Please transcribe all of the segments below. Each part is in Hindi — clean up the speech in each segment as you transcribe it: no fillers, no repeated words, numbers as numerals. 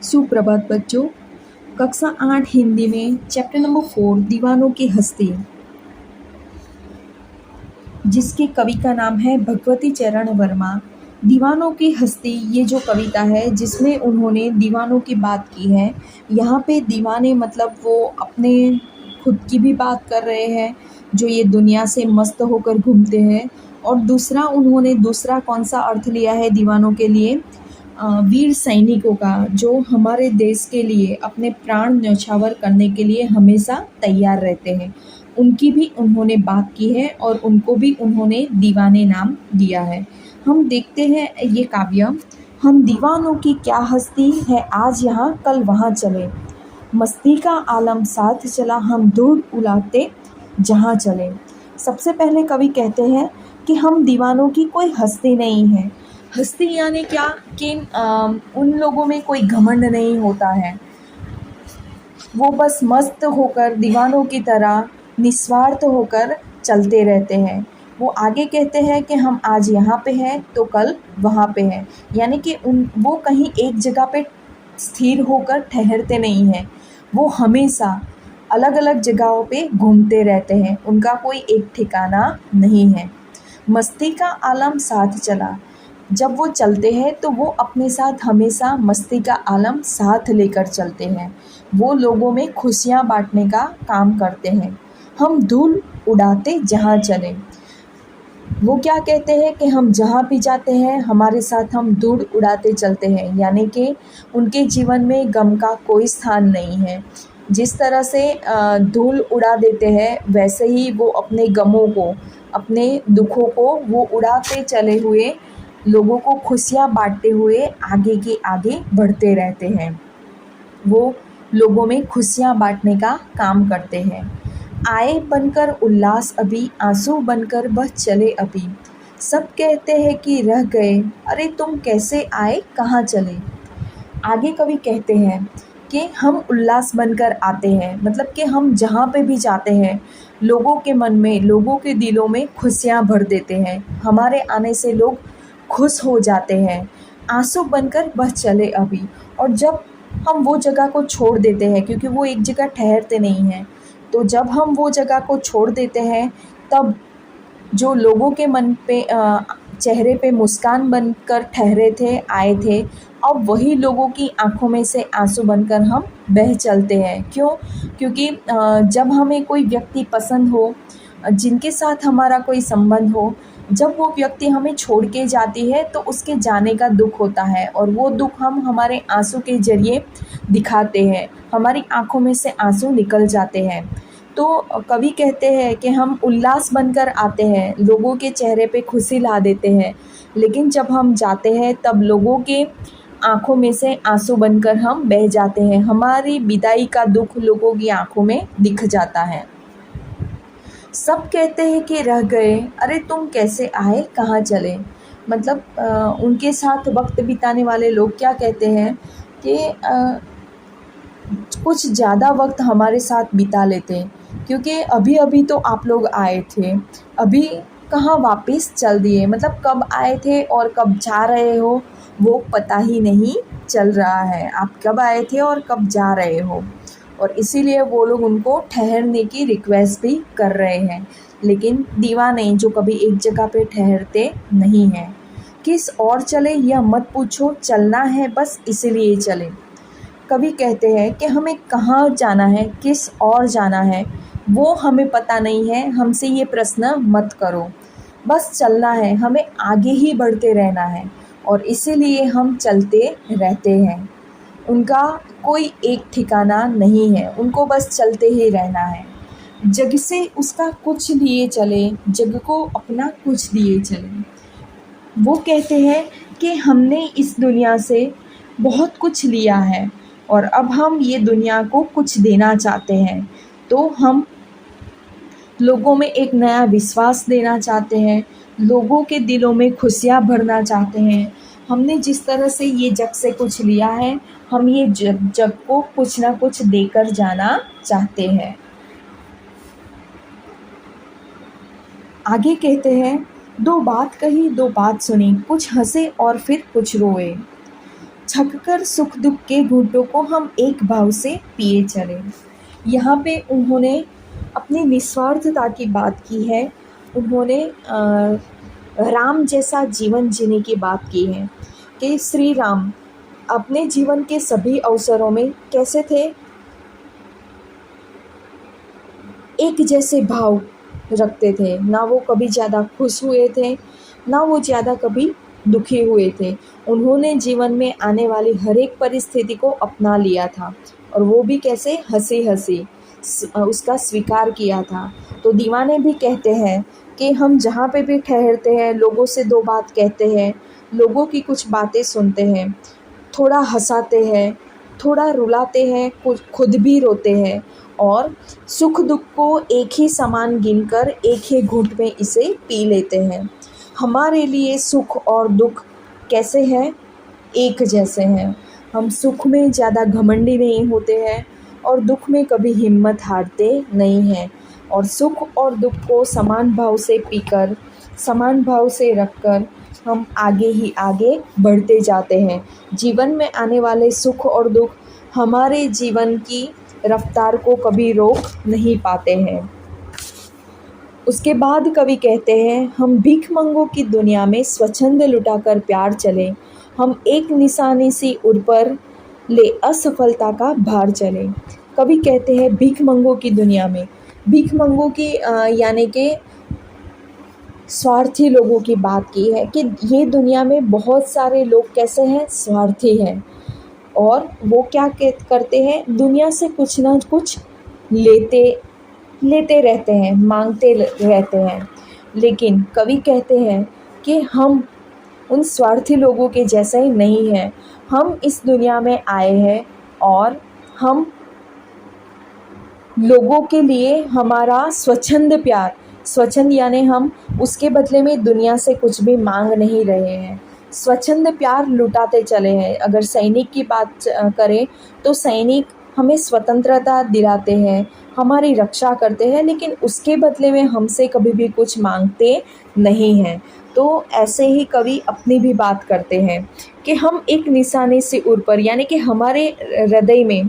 सुप्रभात बच्चों। कक्षा 8 हिंदी में चैप्टर नंबर 4 दीवानों की हस्ती, जिसके कवि का नाम है भगवती चरण वर्मा। दीवानों की हस्ती ये जो कविता है जिसमें उन्होंने दीवानों की बात की है। यहाँ पे दीवाने मतलब वो अपने खुद की भी बात कर रहे हैं, जो ये दुनिया से मस्त होकर घूमते हैं। और दूसरा उन्होंने दूसरा कौन सा अर्थ लिया है दीवानों के लिए, वीर सैनिकों का, जो हमारे देश के लिए अपने प्राण न्यौछावर करने के लिए हमेशा तैयार रहते हैं। उनकी भी उन्होंने बात की है और उनको भी उन्होंने दीवाने नाम दिया है। हम देखते हैं ये काव्य। हम दीवानों की क्या हस्ती है, आज यहाँ कल वहाँ चले, मस्ती का आलम साथ चला, हम धूल उड़ाते जहाँ चले। सबसे पहले कवि कहते हैं कि हम दीवानों की कोई हस्ती नहीं है। हस्ती यानी क्या कि उन लोगों में कोई घमंड नहीं होता है, वो बस मस्त होकर दीवानों की तरह निस्वार्थ होकर चलते रहते हैं। वो आगे कहते हैं कि हम आज यहाँ पे हैं तो कल वहाँ पे हैं, यानी कि वो कहीं एक जगह पे स्थिर होकर ठहरते नहीं हैं। वो हमेशा अलग अलग जगहों पे घूमते रहते हैं, उनका कोई एक ठिकाना नहीं है। मस्ती का आलम साथ चला, जब वो चलते हैं तो वो अपने साथ हमेशा मस्ती का आलम साथ लेकर चलते हैं। वो लोगों में खुशियाँ बांटने का काम करते हैं। हम धूल उड़ाते जहाँ चले, वो क्या कहते हैं कि हम जहाँ भी जाते हैं हमारे साथ हम धूल उड़ाते चलते हैं, यानी कि उनके जीवन में गम का कोई स्थान नहीं है। जिस तरह से धूल उड़ा देते हैं वैसे ही वो अपने गमों को, अपने दुखों को वो उड़ाते चले हुए लोगों को खुशियाँ बांटते हुए आगे के आगे बढ़ते रहते हैं। वो लोगों में खुशियाँ बांटने का काम करते हैं। आए बनकर उल्लास अभी, आंसू बनकर बह चले अभी, सब कहते हैं कि रह गए, अरे तुम कैसे आए कहाँ चले। आगे कवि कहते हैं कि हम उल्लास बनकर आते हैं, मतलब कि हम जहाँ पे भी जाते हैं लोगों के मन में, लोगों के दिलों में खुशियाँ भर देते हैं। हमारे आने से लोग खुश हो जाते हैं। आंसू बनकर बह चले अभी, और जब हम वो जगह को छोड़ देते हैं, क्योंकि वो एक जगह ठहरते नहीं हैं, तो जब हम वो जगह को छोड़ देते हैं तब जो लोगों के मन पे चेहरे पे मुस्कान बनकर ठहरे थे, आए थे, अब वही लोगों की आंखों में से आंसू बनकर हम बह चलते हैं। क्यों? क्योंकि जब हमें कोई व्यक्ति पसंद हो, जिनके साथ हमारा कोई संबंध हो, जब वो व्यक्ति हमें छोड़ के जाती है तो उसके जाने का दुख होता है, और वो दुख हम हमारे आंसू के ज़रिए दिखाते हैं, हमारी आंखों में से आंसू निकल जाते हैं। तो कवि कहते हैं कि हम उल्लास बनकर आते हैं, लोगों के चेहरे पे खुशी ला देते हैं, लेकिन जब हम जाते हैं तब लोगों के आंखों में से आंसू बनकर हम बह जाते हैं। हमारी विदाई का दुख लोगों की आंखों में दिख जाता है। सब कहते हैं कि रह गए, अरे तुम कैसे आए कहाँ चले। मतलब उनके साथ वक्त बिताने वाले लोग क्या कहते हैं कि कुछ ज़्यादा वक्त हमारे साथ बिता लेते, क्योंकि अभी अभी तो आप लोग आए थे, अभी कहाँ वापस चल दिए। मतलब कब आए थे और कब जा रहे हो वो पता ही नहीं चल रहा है, आप कब आए थे और कब जा रहे हो। और इसीलिए वो लोग उनको ठहरने की रिक्वेस्ट भी कर रहे हैं, लेकिन दीवाने जो कभी एक जगह पे ठहरते नहीं हैं। किस और चले यह मत पूछो, चलना है बस इसीलिए चले। कवि कहते हैं कि हमें कहाँ जाना है, किस और जाना है, वो हमें पता नहीं है, हमसे ये प्रश्न मत करो, बस चलना है, हमें आगे ही बढ़ते रहना है, और इसीलिए हम चलते रहते हैं। उनका कोई एक ठिकाना नहीं है, उनको बस चलते ही रहना है। जग से उसका कुछ लिए चले, जग को अपना कुछ दिए चले। वो कहते हैं कि हमने इस दुनिया से बहुत कुछ लिया है और अब हम ये दुनिया को कुछ देना चाहते हैं, तो हम लोगों में एक नया विश्वास देना चाहते हैं, लोगों के दिलों में खुशियाँ भरना चाहते हैं। हमने जिस तरह से ये जग से कुछ लिया है, हम ये जग को कुछ ना कुछ देकर जाना चाहते हैं। आगे कहते हैं, दो बात कही दो बात सुनी, कुछ हंसे और फिर कुछ रोए। छककर सुख दुख के घूंटों को हम एक भाव से पिए चले। यहाँ पे उन्होंने अपनी निस्वार्थता की बात की है। उन्होंने राम जैसा जीवन जीने की बात की है कि श्री राम अपने जीवन के सभी अवसरों में कैसे थे, एक जैसे भाव रखते थे। ना वो कभी ज़्यादा खुश हुए थे, ना वो ज़्यादा कभी दुखी हुए थे। उन्होंने जीवन में आने वाली हर एक परिस्थिति को अपना लिया था, और वो भी कैसे, हंसी हंसी उसका स्वीकार किया था। तो दीवाने भी कहते हैं कि हम जहाँ पे भी ठहरते हैं, लोगों से दो बात कहते हैं, लोगों की कुछ बातें सुनते हैं, थोड़ा हंसाते हैं, थोड़ा रुलाते हैं, खुद भी रोते हैं, और सुख दुख को एक ही समान गिनकर एक ही घूंट में इसे पी लेते हैं। हमारे लिए सुख और दुख कैसे हैं, एक जैसे हैं। हम सुख में ज़्यादा घमंडी नहीं होते हैं, और दुख में कभी हिम्मत हारते नहीं हैं, और सुख और दुख को समान भाव से पीकर, समान भाव से रखकर हम आगे ही आगे बढ़ते जाते हैं। जीवन में आने वाले सुख और दुख हमारे जीवन की रफ्तार को कभी रोक नहीं पाते हैं। उसके बाद कवि कहते हैं, हम भीखमंगों की दुनिया में स्वच्छंद लुटाकर प्यार चले, हम एक निशानी सी उड़ पर ले असफलता का भार चले। कवि कहते हैं भीखमंगों की दुनिया में, भीखमंगों की यानी कि स्वार्थी लोगों की बात की है कि ये दुनिया में बहुत सारे लोग कैसे हैं, स्वार्थी हैं, और वो क्या करते हैं, दुनिया से कुछ ना कुछ लेते रहते हैं, मांगते रहते हैं। लेकिन कवि कहते हैं कि हम उन स्वार्थी लोगों के जैसे ही नहीं हैं। हम इस दुनिया में आए हैं, और हम लोगों के लिए हमारा स्वच्छंद प्यार, स्वच्छंद यानी हम उसके बदले में दुनिया से कुछ भी मांग नहीं रहे हैं, स्वच्छंद प्यार लुटाते चले हैं। अगर सैनिक की बात करें तो सैनिक हमें स्वतंत्रता दिलाते हैं, हमारी रक्षा करते हैं, लेकिन उसके बदले में हमसे कभी भी कुछ मांगते नहीं हैं। तो ऐसे ही कवि अपनी भी बात करते हैं कि हम एक निशाने से ऊपर, यानी कि हमारे हृदय में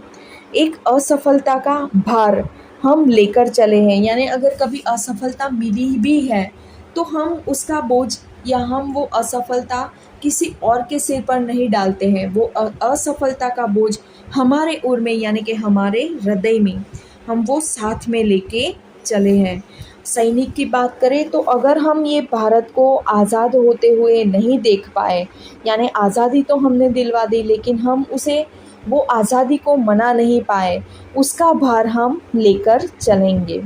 एक असफलता का भार हम लेकर चले हैं। यानी अगर कभी असफलता मिली भी है तो हम उसका बोझ, या हम वो असफलता किसी और के सिर पर नहीं डालते हैं। वो असफलता का बोझ हमारे उर में, यानी कि हमारे हृदय में हम वो साथ में लेके चले हैं। सैनिक की बात करें तो अगर हम ये भारत को आज़ाद होते हुए नहीं देख पाए, यानी आज़ादी तो हमने दिलवा दी, लेकिन हम उसे, वो आज़ादी को मना नहीं पाए, उसका भार हम लेकर चलेंगे,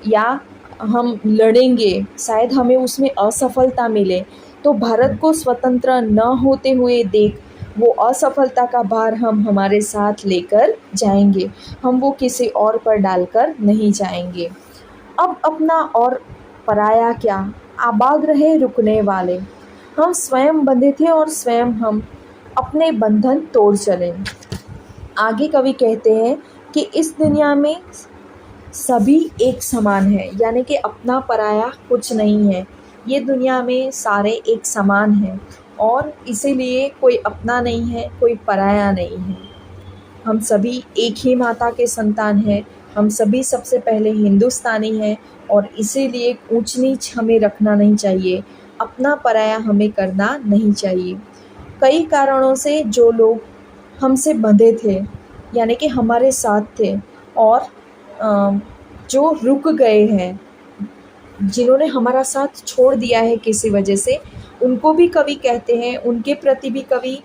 या हम लड़ेंगे, शायद हमें उसमें असफलता मिले, तो भारत को स्वतंत्र न होते हुए देख वो असफलता का भार हम हमारे साथ लेकर जाएंगे, हम वो किसी और पर डालकर नहीं जाएंगे। अब अपना और पराया क्या, आबाद रहे रुकने वाले, हम स्वयं बंधे थे और स्वयं हम अपने बंधन तोड़ चले। आगे कवि कहते हैं कि इस दुनिया में सभी एक समान है, यानी कि अपना पराया कुछ नहीं है। ये दुनिया में सारे एक समान हैं, और इसीलिए कोई अपना नहीं है, कोई पराया नहीं है। हम सभी एक ही माता के संतान हैं, हम सभी सबसे पहले हिंदुस्तानी हैं, और इसीलिए ऊंच नीच हमें रखना नहीं चाहिए, अपना पराया हमें करना नहीं चाहिए। कई कारणों से जो लोग हमसे बंधे थे, यानी कि हमारे साथ थे, और जो रुक गए हैं, जिन्होंने हमारा साथ छोड़ दिया है किसी वजह से, उनको भी कवि कहते हैं, उनके प्रति भी कवि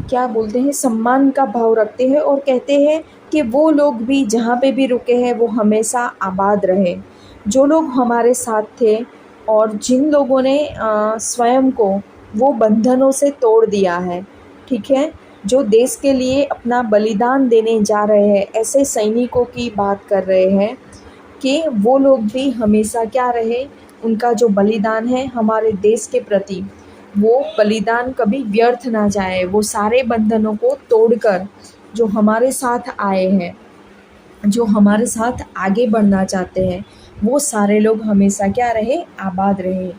क्या बोलते हैं, सम्मान का भाव रखते हैं, और कहते हैं कि वो लोग भी जहाँ पे भी रुके हैं वो हमेशा आबाद रहे। जो लोग हमारे साथ थे, और जिन लोगों ने स्वयं को वो बंधनों से तोड़ दिया है, ठीक है, जो देश के लिए अपना बलिदान देने जा रहे हैं, ऐसे सैनिकों की बात कर रहे हैं कि वो लोग भी हमेशा क्या रहे, उनका जो बलिदान है हमारे देश के प्रति, वो बलिदान कभी व्यर्थ ना जाए। वो सारे बंधनों को तोड़कर जो हमारे साथ आए हैं, जो हमारे साथ आगे बढ़ना चाहते हैं, वो सारे लोग हमेशा क्या रहे, आबाद रहे।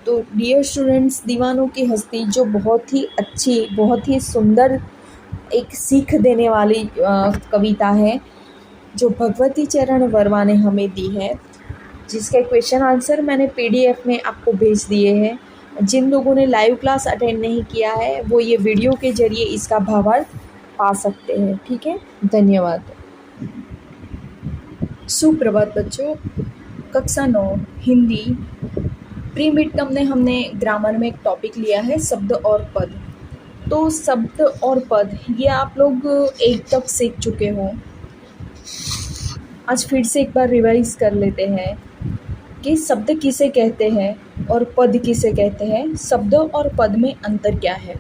तो डियर स्टूडेंट्स, दीवानों की हस्ती जो बहुत ही अच्छी, बहुत ही सुंदर, एक सीख देने वाली कविता है जो भगवती चरण वर्मा ने हमें दी है, जिसके क्वेश्चन आंसर मैंने पीडीएफ में आपको भेज दिए हैं। जिन लोगों ने लाइव क्लास अटेंड नहीं किया है वो ये वीडियो के ज़रिए इसका भावार्थ पा सकते हैं। ठीक है, धन्यवाद। सुप्रभात बच्चों, कक्षा 9 हिंदी प्री मिड टर्म में हमने ग्रामर में एक टॉपिक लिया है शब्द और पद। तो शब्द और पद ये आप लोग 8 तक सीख चुके हो। आज फिर से एक बार रिवाइज कर लेते हैं कि शब्द किसे कहते हैं और पद किसे कहते हैं, शब्द और पद में अंतर क्या है।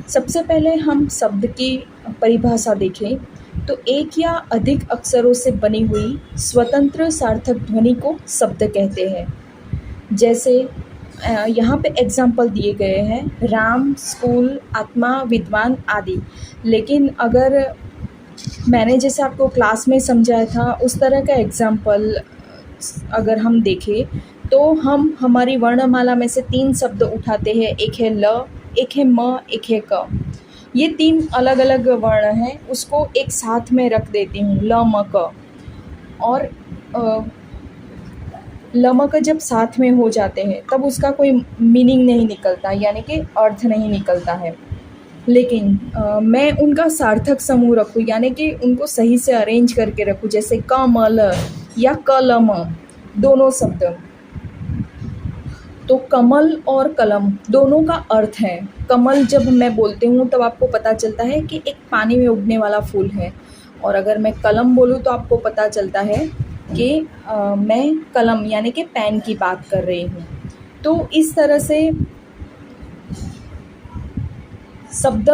सबसे पहले हम शब्द की परिभाषा देखें तो एक या अधिक अक्षरों से बनी हुई स्वतंत्र सार्थक ध्वनि को शब्द कहते हैं। जैसे यहाँ पे एग्जाम्पल दिए गए हैं राम, स्कूल, आत्मा, विद्वान आदि। लेकिन अगर मैंने जैसे आपको क्लास में समझाया था उस तरह का एग्जाम्पल अगर हम देखें तो हम हमारी वर्णमाला में से 3 शब्द उठाते हैं। एक है ल, एक है म, एक है क। ये 3 अलग अलग वर्ण हैं, उसको एक साथ में रख देती हूँ ल, म, क। और ल, म, क जब साथ में हो जाते हैं तब उसका कोई मीनिंग नहीं निकलता, यानी कि अर्थ नहीं निकलता है। लेकिन मैं उनका सार्थक समूह रखूँ, यानी कि उनको सही से अरेंज करके रखूँ, जैसे क, म, ल या क, ल, म दोनों शब्द। तो कमल और कलम दोनों का अर्थ है। कमल जब मैं बोलती हूँ तब आपको पता चलता है कि एक पानी में उगने वाला फूल है, और अगर मैं कलम बोलूँ तो आपको पता चलता है कि मैं कलम यानी कि पेन की बात कर रही हूँ। तो इस तरह से शब्द